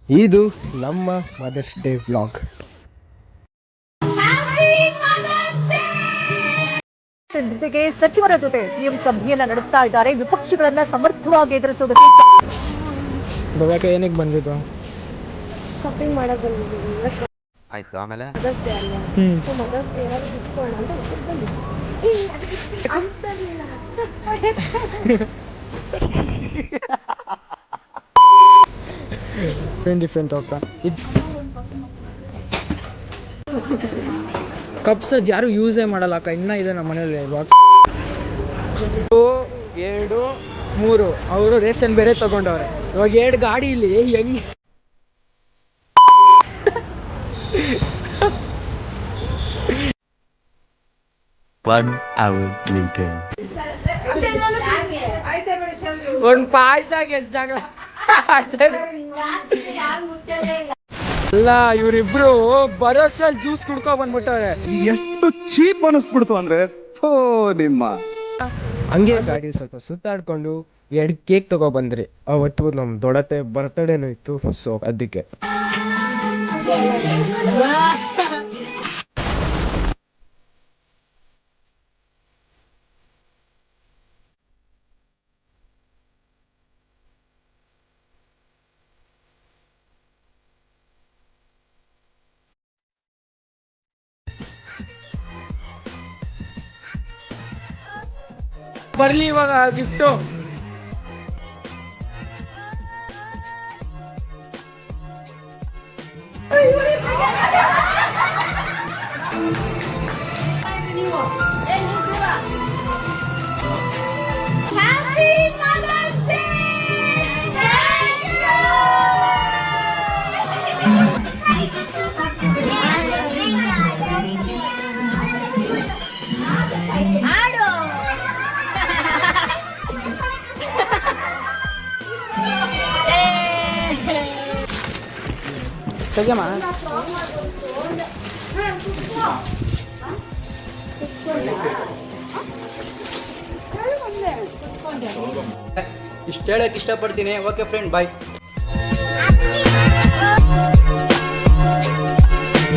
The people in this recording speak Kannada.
ಇದು ನಮ್ಮ ಮದರ್ಸ್ ಡೇ ವ್ಲಾಗ್. ಜೊತೆಗೆ ಸಚಿವರ ಜೊತೆ ಸಿಎಂ ಸಭೆಯನ್ನ ನಡೆಸ್ತಾ ಇದ್ದಾರೆ. ವಿಪಕ್ಷಗಳನ್ನ ಸಮರ್ಥವಾಗಿ ಎದುರಿಸೋದಕ್ಕೆ ಗೋವಾಕ್ಕೆ ಏನಕ್ಕೆ ಬಂದಿದ್ದು? ಶಾಪಿಂಗ್ ಮಾಡಕ್ ಬಂದಿದ್ದೀವಿ. ಆಯ್ತು, ಆಮೇಲೆ ಡಿಫ್ರೆಂಟ್ ಹೋಗ್ತಾ ಕಪ್ಸ್ ಯಾರು ಯೂಸೇ ಮಾಡಲ್ಲ ಅಕ್ಕ. ಇನ್ನೂ ಇದೆ ನಮ್ಮ ಮನೇಲಿ. ಇವಾಗ 2, 3 ಅವರು ರೇಷನ್ ಬೇರೆ ತಗೊಂಡವ್ರೆ. ಇವಾಗ 2 ಗಾಡಿ ಇಲ್ಲಿ ಹೆಂಗೆ ಒಂದು ಪಾಯಸಾಗ ಎಷ್ಟು ಜಾಗ ಅಲ್ಲ. ಇವ್ರಿಬ್ರು ಬರೋಷ್ಟ್ರಲ್ಲಿ ಜ್ಯೂಸ್ ಕುಡ್ಕೊ ಬಂದ್ಬಿಟ್ಟವ್ರೆ. ಎಷ್ಟು ಚೀಪ್ ಅನಿಸ್ಬಿಡ್ತು ಅಂದ್ರೆ ನಿಮ್ಮ ಹಂಗೆ ಗಾಡಿ ಸ್ವಲ್ಪ ಸುತ್ತಾಡ್ಕೊಂಡು 2 ಕೇಕ್ ತಗೋ ಬಂದ್ರಿ. ಅವತ್ತು ನಮ್ ದೊಡ್ಡತೆ ಬರ್ತಡೇನೂ ಇತ್ತು, ಸೊ ಅದಕ್ಕೆ ಬರ್ಲಿ ಇವಾಗ ಗಿಫ್ಟು. ಸಜಮ್ಮ ಇಷ್ಟು ಹೇಳಕ್ಕೆ ಇಷ್ಟಪಡ್ತೀನಿ. ಓಕೆ ಫ್ರೆಂಡ್, ಬಾಯ್.